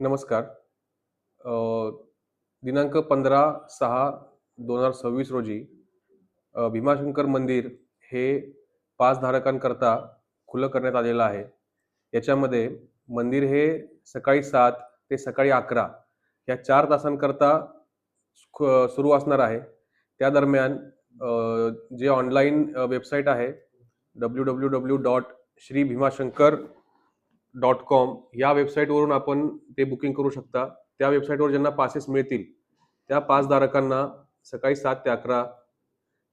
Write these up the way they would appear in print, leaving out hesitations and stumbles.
नमस्कार. अ, दिनांक 15/6/2026 रोजी भीमाशंकर मंदिर हे पासधारकांकरता खुलं करण्यात आलेलं आहे. याच्यामध्ये मंदिर हे सकाळी 7 ते सकाळी 11 या 4 तासांकरता सुरू असणार आहे. त्या दरम्यान जे ऑनलाईन वेबसाईट आहे www.श्रीभीमाशंकर.com या वेबसाईटवरून आपण ते बुकिंग करू शकता. त्या वेबसाईटवर ज्यांना पासेस मिळतील, त्या पासधारकांना सकाळी 7 ते 11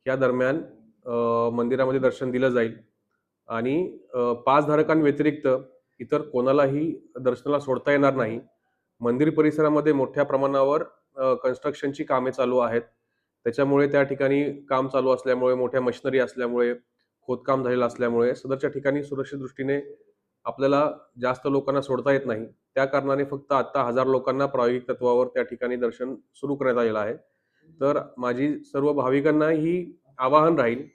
या दरम्यान मंदिरामध्ये दर्शन दिलं जाईल आणि पासधारकांव्यतिरिक्त इतर कोणालाही दर्शनाला सोडता येणार नाही. मंदिर परिसरामध्ये मोठ्या प्रमाणावर कन्स्ट्रक्शनची कामे चालू आहेत. त्याच्यामुळे त्या ठिकाणी काम चालू असल्यामुळे, मोठ्या मशिनरी असल्यामुळे, खोदकाम झालेलं असल्यामुळे सदरच्या ठिकाणी सुरक्षित दृष्टीने आपल्याला जास्त लोकांना सोडता येत नाही. त्या कारणाने फक्त आता 1000 लोकांना प्रायोगिक तत्त्वावर त्या ठिकाणी दर्शन सुरू करण्यात आलेलं आहे. तर माझी सर्व भाविकांना ही आवाहन राहील,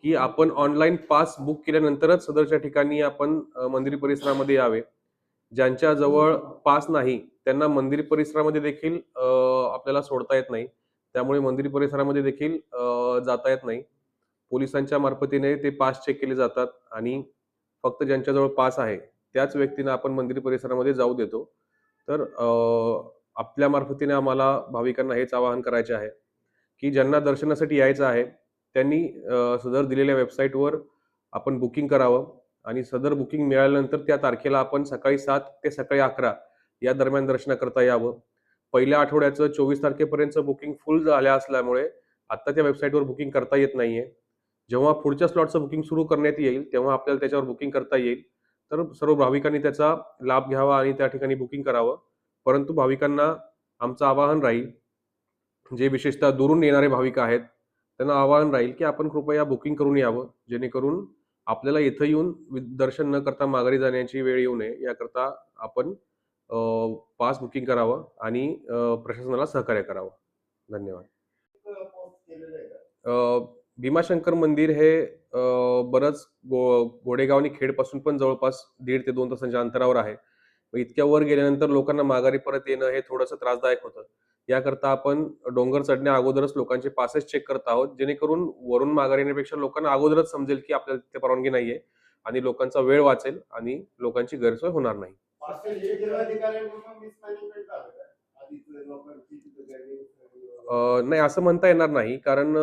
की आपण ऑनलाईन पास बुक केल्यानंतरच सदरच्या ठिकाणी आपण मंदिर परिसरामध्ये यावे. ज्यांच्या जवळ पास नाही, त्यांना मंदिर परिसरामध्ये देखील आपल्याला सोडता येत नाही. त्यामुळे मंदिर परिसरामध्ये देखील जाता येत नाही. पोलिसांच्या मार्फतीने ते पास चेक केले जातात आणि फक्त ज्यांच्याजवळ पास आहे, त्याच व्यक्तींना आपण मंदिर परिसरामध्ये जाऊ देतो. तर आपल्या मार्फतीने आम्हाला भाविकांना हेच आवाहन करायचे आहे, की ज्यांना दर्शनासाठी यायचं आहे, त्यांनी सदर दिलेल्या वेबसाईटवर आपण बुकिंग करावं आणि सदर बुकिंग मिळाल्यानंतर त्या तारखेला आपण सकाळी 7 ते सकाळी 11 या दरम्यान दर्शनाकरता यावं. पहिल्या आठवड्याचं 24 तारखेपर्यंतचं बुकिंग फुल झालं असल्यामुळे आत्ता त्या वेबसाईटवर बुकिंग करता येत नाहीये. जेव्हा पुढच्या स्लॉटचं बुकिंग सुरू करण्यात येईल, तेव्हा आपल्याला त्याच्यावर बुकिंग करता येईल. तर सर्व भाविकांनी त्याचा लाभ घ्यावा आणि त्या ठिकाणी बुकिंग करावं. परंतु भाविकांना आमचं आवाहन राहील, जे विशेषतः दुरून येणारे भाविक आहेत, त्यांना आवाहन राहील, की आपण कृपया बुकिंग करून यावं. जेणेकरून आपल्याला इथं येऊन दर्शन न करता माघारी जाण्याची वेळ येऊ नये, याकरता आपण अ, पास बुकिंग करावं आणि प्रशासनाला सहकार्य करावं. धन्यवाद. अ, भीमाशंकर मंदिर हे बरंच गोडेगाव आणि खेडपासून पण जवळपास 1.5 ते 2 तासांच्या अंतरावर आहे. मग इतक्या वर गेल्यानंतर लोकांना माघारी परत येणं हे थोडंसं त्रासदायक होतं. याकरता आपण डोंगर चढण्या अगोदरच लोकांचे पासेस चेक करत आहोत, जेणेकरून वरून माघारी येण्यापेक्षा लोकांना अगोदरच समजेल, की आपल्याला तिथे परवानगी नाहीये आणि लोकांचा वेळ वाचेल आणि लोकांची गैरसोय होणार नाही. नाही असं म्हणता येणार नाही. कारण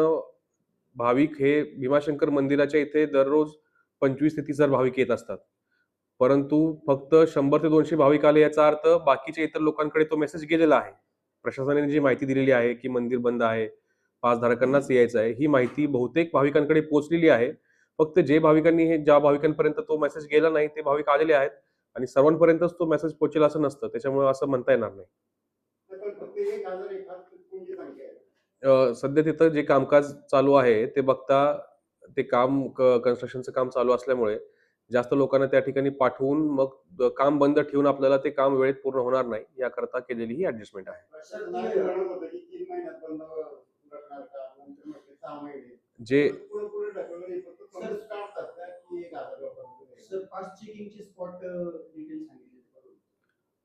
भाविक हे भीमाशंकर मंदिराच्या इथे दररोज 25 ते 30,000 भाविक येत असतात. परंतु फक्त 100 ते 200 भाविक आले याचा अर्थ बाकीच्या इतर लोकांकडे तो मेसेज गेलेला आहे. प्रशासनाने जी माहिती दिलेली आहे, की मंदिर बंद आहे, पासधारकांनाच यायचं आहे, ही माहिती बहुतेक भाविकांकडे पोहोचलेली आहे. फक्त ज्या भाविकांपर्यंत तो मेसेज गेला नाही, ते भाविक आलेले आहेत आणि सर्वांपर्यंतच तो मेसेज पोहोचेल असं नसतं. त्याच्यामुळे असं म्हणता येणार नाही. सध्या तिथं जे कामकाज चालू आहे, ते बघता ते कन्स्ट्रक्शनचं काम चालू असल्यामुळे जास्त लोकांना त्या ठिकाणी पाठवून मग काम बंद ठेवून आपल्याला ते काम वेळेत पूर्ण होणार नाही, याकरता केलेली ही ॲडजस्टमेंट आहे. जे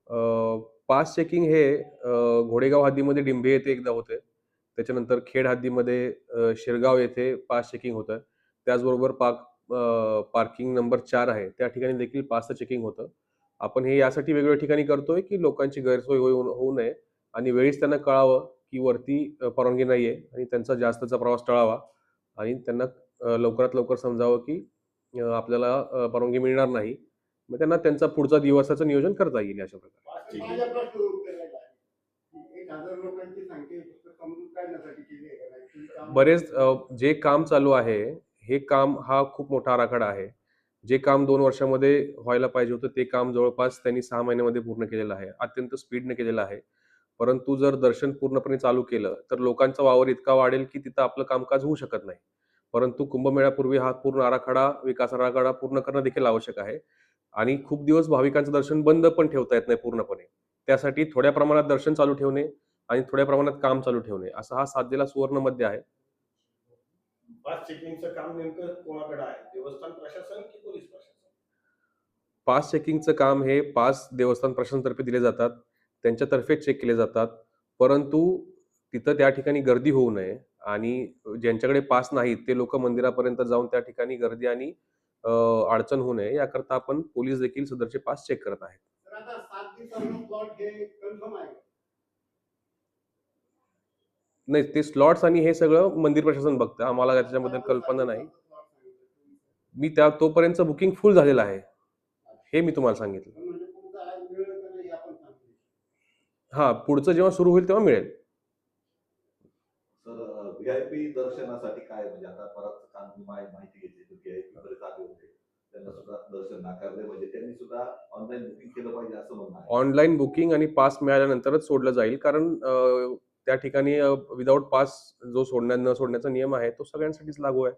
अ, पास चेकिंग हे घोडेगाव हद्दीमध्ये डिंभे येथे एकदा होते. त्याच्यानंतर खेड हद्दीमध्ये शिरगाव येथे पास चेकिंग होतं. त्याचबरोबर पार्किंग नंबर 4 आहे, त्या ठिकाणी देखील पासचं चेकिंग होतं. आपण हे यासाठी वेगवेगळ्या ठिकाणी करतोय, की लोकांची गैरसोय होऊ होऊ नये आणि वेळीच त्यांना कळावं, की वरती परवानगी नाहीये आणि त्यांचा जास्तचा प्रवास टळावा आणि त्यांना लवकरात लवकर समजावं, की आपल्याला परवानगी मिळणार नाही. मग त्यांना त्यांचा पुढचा दिवसाचं नियोजन करता येईल अशा प्रकारे. बरेच जे काम चालू आहे, हे काम हा खूप मोठा आराखडा आहे. जे काम 2 वर्षामध्ये व्हायला पाहिजे होतं, ते काम जवळपास त्यांनी 6 महिन्यामध्ये पूर्ण केलेलं आहे. अत्यंत स्पीडने केलेलं आहे. परंतु जर दर्शन पूर्णपणे चालू केलं, तर लोकांचा वावर इतका वाढेल, की तिथं आपलं कामकाज होऊ शकत नाही. परंतु कुंभमेळ्यापूर्वी हा पूर्ण आराखडा, विकास आराखडा पूर्ण करणं देखील आवश्यक आहे. आणि खूप दिवस भाविकांचं दर्शन बंद पण ठेवता येत नाही पूर्णपणे. त्यासाठी थोड्या प्रमाणात दर्शन चालू ठेवणे आणि थोड्या प्रमाणात काम चालू ठेवणे, असा हा साधलेला सुवर्ण मध्य आहे. पास चेकिंगचं काम नेमकं कोणाकडे आहे? देवस्थान प्रशासन की पोलीस प्रशासन? पास चेकिंगचं काम हे पास देवस्थान प्रशासनातर्फे दिले जातात. त्यांच्यातर्फे चेक केले जातात. परंतु तिथं त्या ठिकाणी गर्दी होऊ नये आणि ज्यांच्याकडे पास नाहीत ते लोकं मंदिरापर्यंत जाऊन त्या ठिकाणी गर्दी आणि अ, अडचण होऊ नये याकरता आपण पोलीस देखील सदरचे पास चेक करत आहेत. तर आता 7 दिवसांचा प्लॉट हे कन्फर्म आहे. नाही, ते स्लॉट्स आणि हे सगळं मंदिर प्रशासन बघतं. आम्हाला त्याच्याबद्दल कल्पना नाही. मी तोपर्यंतचं बुकिंग फुल झालेलं आहे. हे मी तुम्हाला सांगितलं. म्हणजे तुमचा आज मिळेल का नाही आपण सांगू. हां, पुढचं जेव्हा सुरू होईल तेव्हा मिळेल. सर व्हीआयपी दर्शनासाठी काय म्हणजे आता परत काल मी माहिती घेतली तर व्हीआयपी बरेच आले होते त्यांना सुद्धा दर्शन नाकारले म्हणजे त्यांनी सुद्धा ऑनलाईन बुकिंग केलं पाहिजे असं म्हणणं आहे. ऑनलाईन बुकिंग आणि पास मिळाल्यानंतरच सोडलं जाईल कारण त्या ठिकाणी विदाऊट पास जो न सोडण्याचा नियम आहे तो सगळ्यांसाठीच लागू आहे.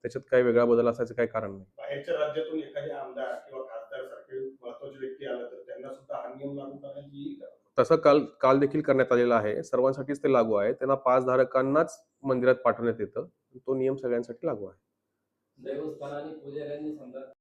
त्याच्यात काही वेगळा बदल असायचं काही कारण नाही. बाहेरच्या राज्यातून एखादे आमदार किंवा खासदार सारखे महत्वाचे व्यक्ती आला तर त्यांना सुद्धा हा नियम लागू करण्यात येईल का? तसं काल देखील करण्यात आलेलं आहे. सर्वांसाठीच ते लागू आहे. त्यांना पास धारकांनाच मंदिरात पाठवण्यात येतं. तो नियम सगळ्यांसाठी लागू आहे. देवस्थान आणि पुजाऱ्यांनी समजा